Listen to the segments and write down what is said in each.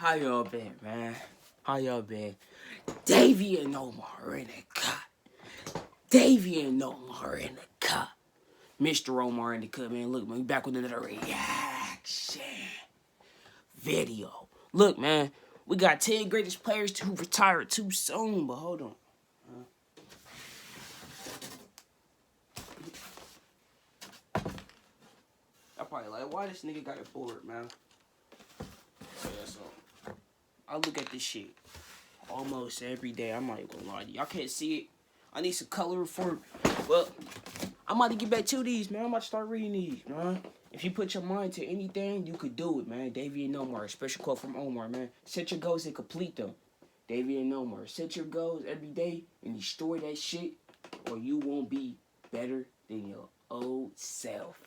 How y'all been, man? How y'all been? Davienomar in the cut. Davienomar in the cut. Mr. Omar in the cut, man. Look, man, we back with another reaction video. Look, man, we got 10 greatest players who retired too soon, but hold on. I'm probably like, why this nigga got it bored, man? So I look at this shit almost every day. I'm not even gonna lie to you. Y'all can't see it. I need some color for it. Well, I'm about to get back to these, man. I'm about to start reading these, man. If you put your mind to anything, you could do it, man. Davienomar, special quote from Omar, man. Set your goals and complete them. Davienomar, set your goals every day and destroy that shit, or you won't be better than your old self.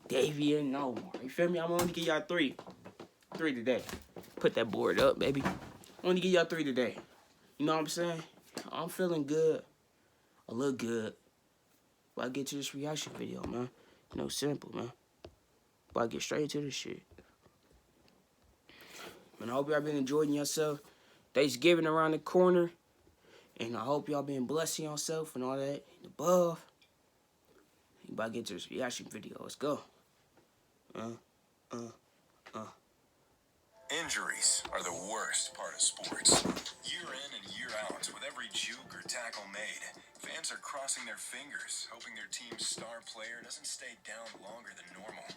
Davienomar. You feel me? I'm only gonna give y'all three. 3 today. Put that board up, baby. I'm gonna give y'all 3 today. You know what I'm saying? I'm feeling good. I look good. But I get to this reaction video, man. You know, simple, man. But I get straight to this shit. Man, I hope y'all been enjoying yourself. Thanksgiving around the corner. And I hope y'all been blessing yourself and all that and above. You about to get to this reaction video. Let's go. Injuries are the worst part of sports. Year in and year out, with every juke or tackle made, fans are crossing their fingers, hoping their team's star player doesn't stay down longer than normal.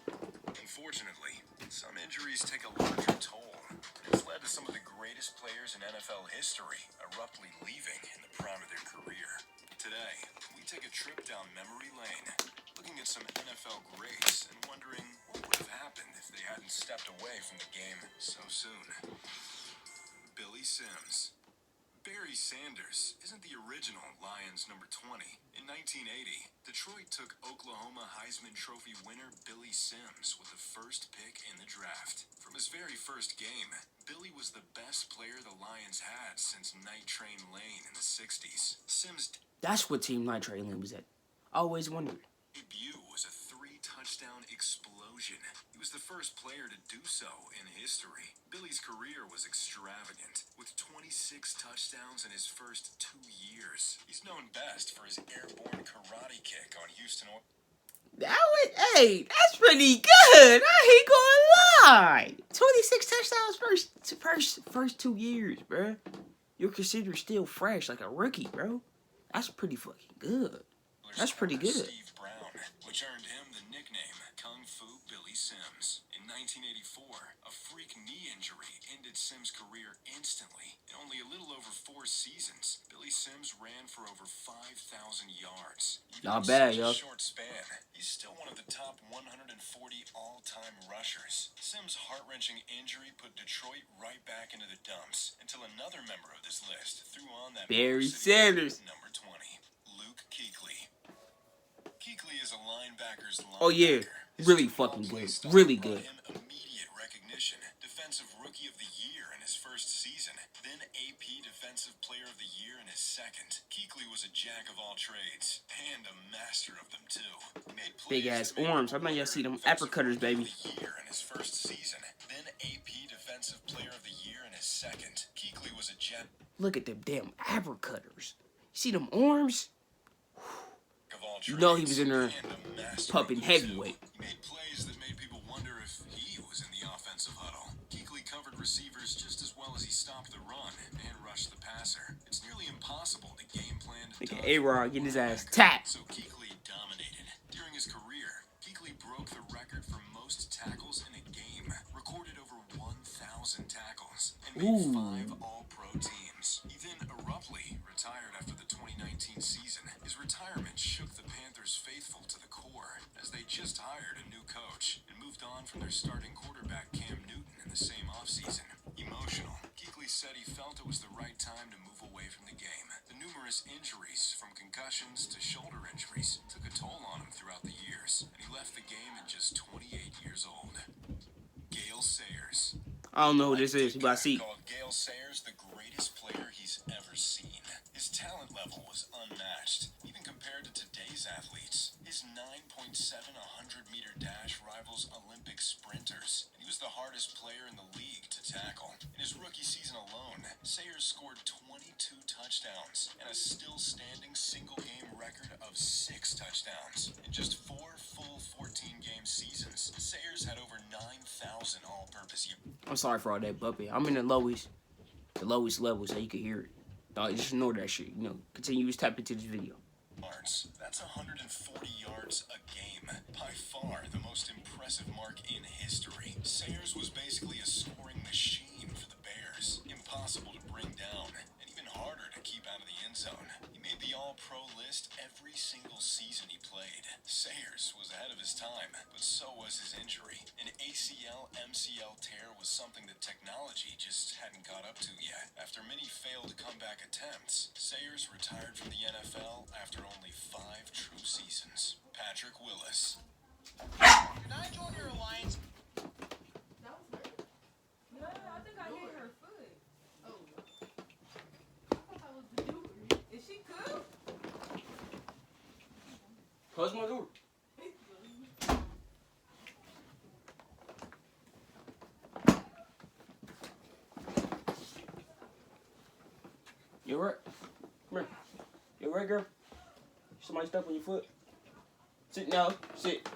Unfortunately, some injuries take a larger toll. It's led to some of the greatest players in NFL history abruptly leaving in the prime of their career. Today, we take a trip down memory lane, looking at some NFL greats and wondering what would have happened if they hadn't stepped away from the game so soon. Billy Sims. Barry Sanders isn't the original Lions number 20. In 1980, Detroit took Oklahoma Heisman Trophy winner Billy Sims with the first pick in the draft. From his very first game, Billy was the best player the Lions had since Night Train Lane in the 60s. Sims' That's what Team Night Train Lane was at. I always wondered. debut was a 3-touchdown explosion. He was the first player to do so in history. Billy's career was extravagant, with 26 touchdowns in his first 2 years. He's known best for his airborne karate kick on Houston. Hey, that's pretty good. I ain't gonna lie. 26 touchdowns first 2 years, bro. You're considered still fresh, like a rookie, bro. That's pretty fucking good. That's pretty good. Steve Brown, which earned him the nickname Kung Fu Billy Sims. In 1984, a freak knee injury ended Sims' career instantly. In only a little over 4 seasons, Billy Sims ran for over 5,000 yards. Not bad, In yo. such a short span, he's still one of the top 140 all-time rushers. Sims' heart-wrenching injury put Detroit right back into the dumps until another member of this list threw on that Barry Motor City Sanders. number 20, Luke Kuechly. Kuechly is a linebacker's linebacker. Oh yeah, really fucking good. Really good. Him immediate recognition. Defensive Rookie of the Year in his first season, then AP Defensive Player of the Year in his second. Kuechly was a jack of all trades and a master of them too. He made Big ass that made arms. him I know y'all see them Defensive uppercutters, Rookie baby. of the Year in his first season, then AP Defensive Player of the Year in his second. Kuechly was a jack Look at them damn uppercutters. You see them arms? of all You know he trades was in there and a master pumping of them, too. heavyweight. He made plays that made people wonder if he was in the offensive huddle. Kuechly covered receivers just as well as he stopped the run and rushed the passer. It's nearly impossible to game plan to Look at dodge A-Rod getting his ass linebacker, tapped. so Kuechly dominated. During his career, Kuechly broke the record for most tackles in a game, recorded over 1,000 tackles, and made 5 All-Pro teams. He then abruptly retired after the 2019 season. His retirement shook the Panthers faithful to the core, as they just hired a new coach and moved on from their starting quarterback Cam Newton in the same offseason. Emotional, Kuechly said he felt it was the right time to move away from the game. The numerous injuries, from concussions to shoulder injuries, took a toll on him throughout the years, and he left the game at just 28 years old. Gale Sayers. I don't know who this is. Who I see? Called Gale Sayers the greatest player he's ever seen. His talent level was unmatched, even compared to today's athletes. His 9.7 100-meter dash rivals Olympic sprinters, and he was the hardest player in the league to to tackle. In his rookie season alone, Sayers scored 22 touchdowns and a still-standing single-game record of 6 touchdowns. In just 4 full 14-game seasons, Sayers had over 9,000 all-purpose yards. I'm sorry for all that bumping. I'm in the lowest level so you can hear it. Just ignore that shit. You know, continue to tap into this video. That's 140 yards a game. By far the most impressive mark in history. Sayers was basically a scoring machine for the Bears. Impossible to bring down, and even harder to keep out of the end zone. He made the All-Pro list every single season he played. Sayers was ahead of his time, but so was his injury. An ACL-MCL tear was something that technology just hadn't caught up to yet. After many failed comeback attempts, Sayers retired from the NFL after only 5 true seasons. Patrick Willis. Can I join your alliance? That was her? No, I think I hit her foot. Oh. I thought that was the dude. Is she cool? Close my door. You right? Come here. You right, girl? Somebody step on your foot. Sit now. Sit.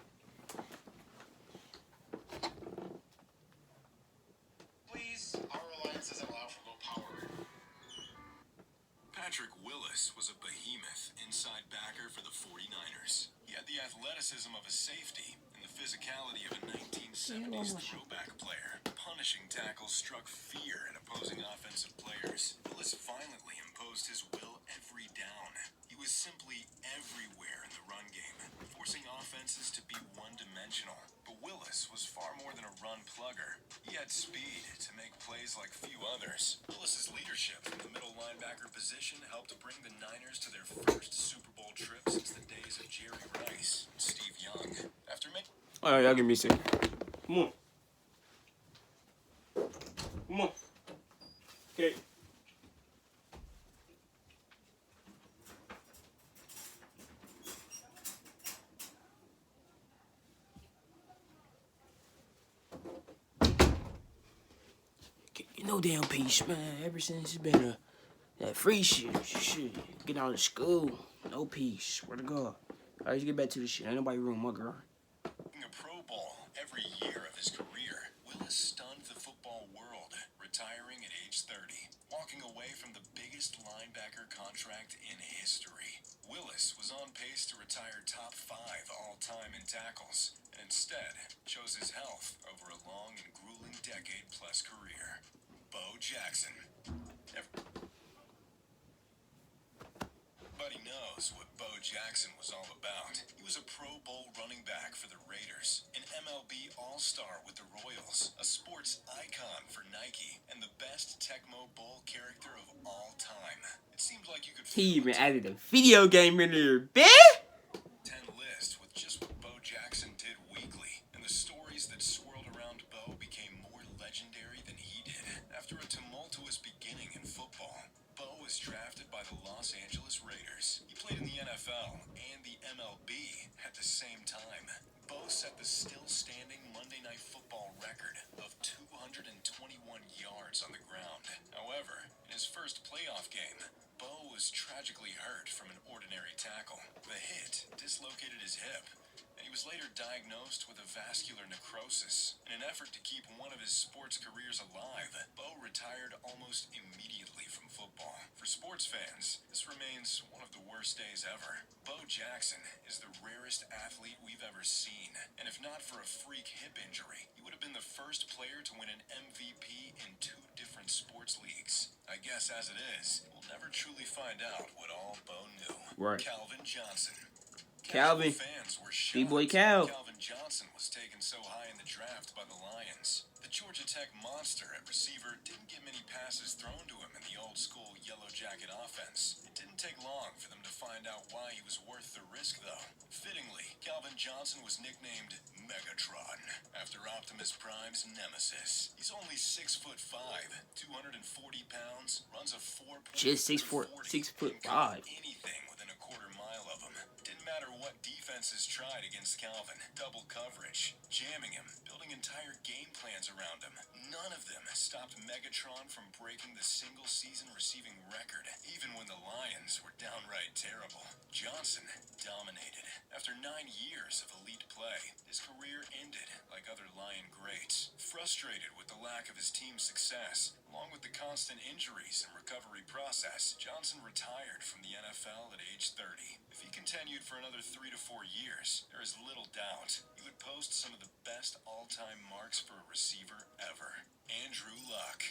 Please, our alliance doesn't allow for low power. Patrick Willis was a behemoth inside backer for the 49ers. He had the athleticism of a safety and the physicality of a 1970s throwback player. Punishing tackles struck fear in opposing offensive players. Willis violently imposed his will every down. He was simply everywhere in the run game, forcing offenses to be one-dimensional. But Willis was far more than a run plugger. He had speed to make plays like few others. Willis's leadership in the middle linebacker position helped bring the Niners to their first Super Bowl trip since the days of Jerry Rice and Steve Young. After making... All right, y'all give me a second. Come on. Come on. Okay. Get no damn peace, man. Ever since it's been that free shit, get out of school, no peace. Swear to God. All right, let's get back to this shit. Ain't nobody ruin my girl. a Pro Bowl every year of his career, Willis stunned the football world, retiring at age 30, walking away from the biggest linebacker contract in history. Willis was on pace to retire top 5 all-time in tackles, and instead chose his health over a long and grueling decade-plus career. Beau Jackson. Everybody knows what Beau Jackson was all about. He was a Pro Bowl running back for the Raiders, an MLB All-Star with the Royals, a sports icon for Nike, and the best Tecmo Bowl character of all time. It seemed like you could He even added a video game in there, bitch. 10 list with just what Beau Jackson did weekly, and the stories that swirled around Beau became more legendary than he did. After a tumultuous beginning in football, Beau was drafted by the Los Angeles Raiders. He played in the NFL and the MLB at the same time. Beau set the still-standing Monday Night Football record of 221 yards on the ground. However, in his first playoff game, Beau was tragically hurt from an ordinary tackle. The hit dislocated his hip, and he was later diagnosed with a vascular necrosis. In an effort to keep one of his sports careers alive, Beau retired almost immediately from football. For sports fans, this remains one of the worst days ever. Beau Jackson is the rarest athlete we've ever seen, and if not for a freak hip injury, he would have been the first player to win an MVP in 2 different sports leagues. I guess as it is, we'll never truly find out what all Beau knew. Right. Calvin Johnson. Calvin. Fans were shocked B-boy Cal. Calvin Johnson was taken so high in the draft by the Lions. The Georgia Tech monster at receiver didn't get many passes thrown to him in the old-school Yellow Jacket offense. It didn't take long for them to find out why he was worth the risk, though. Fittingly, Calvin Johnson was nicknamed Megatron after Optimus Prime's nemesis. He's only 6'5", 240 pounds, runs a 4. Just 6'4", 6'5". Anything within a quarter mile of him. Didn't matter what defenses tried against Calvin. Double coverage, jamming him, building entire game plans around him. None of them stopped Megatron from breaking the single-season receiving record, even when the Lions were downright terrible. Johnson dominated. After 9 years of elite play, his career ended like other Lion greats. Frustrated with the lack of his team's success, along with the constant injuries and recovery process, Johnson retired from the NFL at age 30. If he continued for another 3 to 4 years, there is little doubt he would post some of the best all-time marks for a receiver ever. Andrew Luck.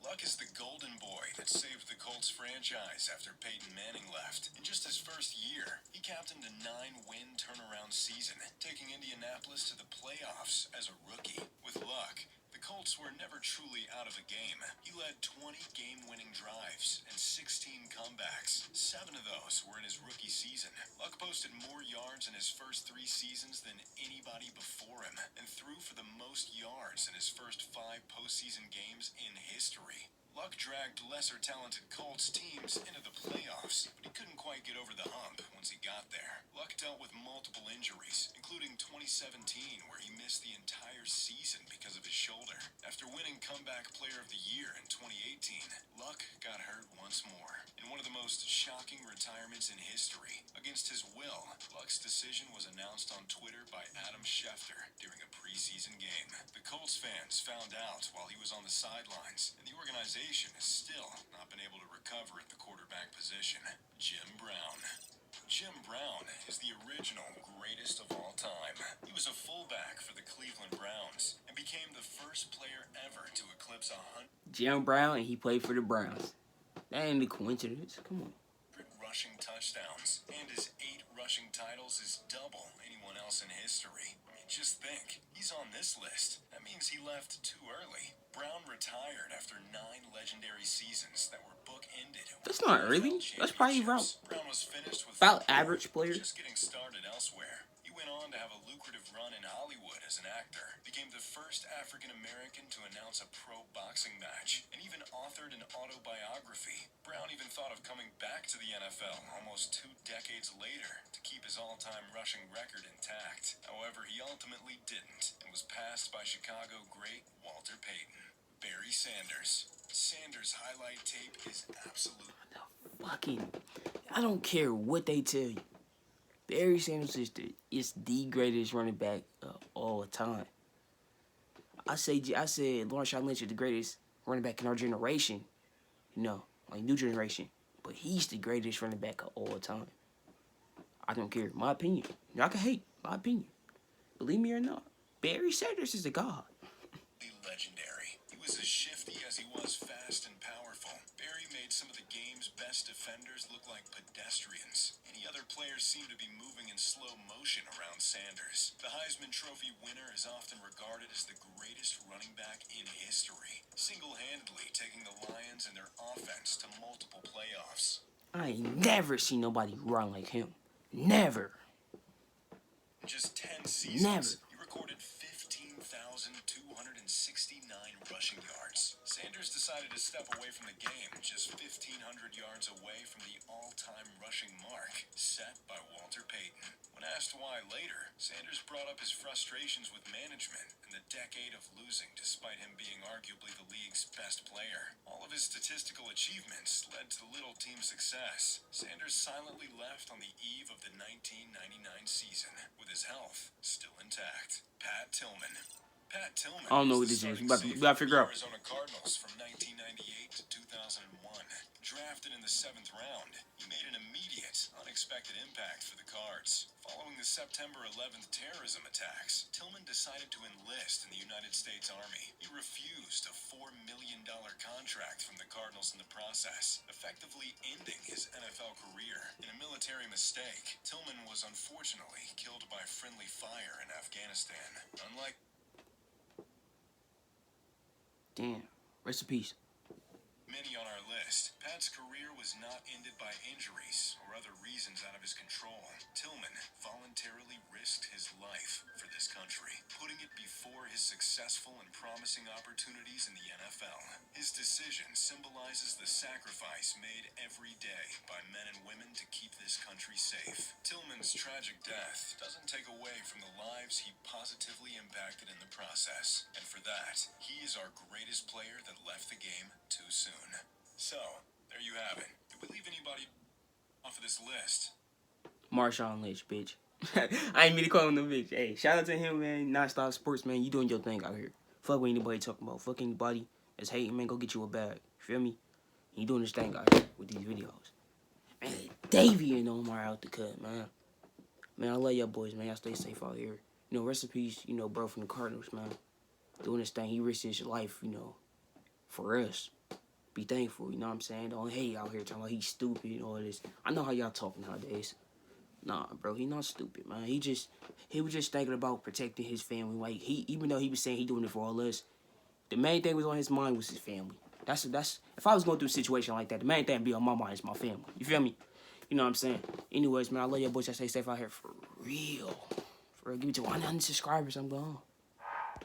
Luck is the golden boy that saved the Colts franchise after Peyton Manning left. In just his first year, he captained a 9-win turnaround season, taking Indianapolis to the playoffs as a rookie. With Luck, the Colts were never truly out of the game. He led 20 game-winning drives and 16 comebacks. 7 of those were in his rookie season. Luck posted more yards in his first 3 seasons than anybody before him, and threw for the most yards in his first 5 postseason games in history. Luck dragged lesser-talented Colts teams into the playoffs, but he couldn't quite get over the hump once he got there. Luck dealt with multiple injuries, including 2017, where he missed the entire season because of his shoulder. After winning Comeback Player of the Year in 2018, Luck got hurt once more. In one of the most shocking retirements in history, against his will, Luck's decision was announced on Twitter by Adam Schefter during a preseason game. The Colts fans found out while he was on the sidelines, and the organization has still not been able to recover at the quarterback position. Jim Brown. Jim Brown is the original greatest of all time. He was a fullback for the Cleveland Browns and became the first player ever to eclipse 100 Jim Brown, and he played for the Browns. That ain't a coincidence. Come on. rushing touchdowns, and his 8 rushing titles is double anyone else in history. I mean, just think, he's on this list. That means he left too early. Brown retired after 9 legendary seasons that were bookended. That's not early. That's probably about Brown was finished with average player. just getting started elsewhere. He went on to have a lucrative run in Hollywood as an actor, became the first African American to announce a pro boxing match, and even authored an autobiography. Brown even thought of coming back to the NFL almost 2 decades later to keep his all-time rushing record intact. However, he ultimately didn't, and was passed by Chicago great Walter Payton. Barry Sanders. Sanders' highlight tape is absolute. I don't care what they tell you. Barry Sanders is the greatest running back of all time. I said Marshawn Lynch is the greatest running back in our generation. Like new generation. But he's the greatest running back of all time. I don't care. My opinion. Y'all can hate. My opinion. Believe me or not. Barry Sanders is a god. Legendary. He was as shifty as he was fast and powerful. Barry made some of the game's best defenders look like pedestrians. Any other players seem to be moving in slow motion around Sanders. The Heisman Trophy winner is often regarded as the greatest running back in history, single-handedly taking the Lions and their offense to multiple playoffs. I ain't never seen nobody run like him. Never. In just 10 seasons, Never. he recorded 15,269 rushing yards. Sanders decided to step away from the game, just 1,500 yards away from the all-time rushing mark set by Walter Payton. When asked why later, Sanders brought up his frustrations with management and the decade of losing despite him being arguably the league's best player. All of his statistical achievements led to little team success. Sanders silently left on the eve of the 1999 season, with his health still intact. Pat Tillman. Pat Tillman. I don't know was who this the is. starting We gotta safety figure for out. the Arizona Cardinals from 1998 to 2001. Drafted in the 7th round, he made an immediate, unexpected impact for the Cards. Following the September 11th terrorism attacks, Tillman decided to enlist in the United States Army. He refused a $4 million contract from the Cardinals in the process, effectively ending his NFL career. In a military mistake, Tillman was unfortunately killed by friendly fire in Afghanistan. Unlike Damn. Rest in peace. many on our list, Pat's career was not ended by injuries or other reasons out of his control. Tillman voluntarily risked his life for this country, putting it before his successful and promising opportunities in the NFL. NFL. His decision symbolizes the sacrifice made every day by men and women to keep this country safe. Tillman's tragic death doesn't take away from the lives he positively impacted in the process. And for that, he is our greatest player that left the game too soon. So, there you have it. Did we leave anybody off of this list? Marshawn Lynch, bitch. I ain't mean to call him the bitch. Hey, shout out to him, man. Non-stop sports, man. You doing your thing out here. Fuck what anybody talking about. Fuck anybody that's hating, man. Go get you a bag. You feel me? You doing this thing out here with these videos. Man, Davienomar out the cut, man. Man, I love y'all boys, man. Y'all stay safe out here. You know, rest in peace, you know, bro, from the Cardinals, man. Doing this thing. He risked his life, you know, for us. Be thankful, you know what I'm saying? Don't hate out here talking about he's stupid and all this. I know how y'all talking nowadays. Nah, bro, he not stupid, man. He was just thinking about protecting his family. Like, even though he was saying he doing it for all us, the main thing was on his mind was his family. That's if I was going through a situation like that, the main thing be on my mind is my family. You feel me? You know what I'm saying? Anyways, man, I love y'all boys. I stay safe out here for real. For real. Give me to 100 subscribers. I'm gone.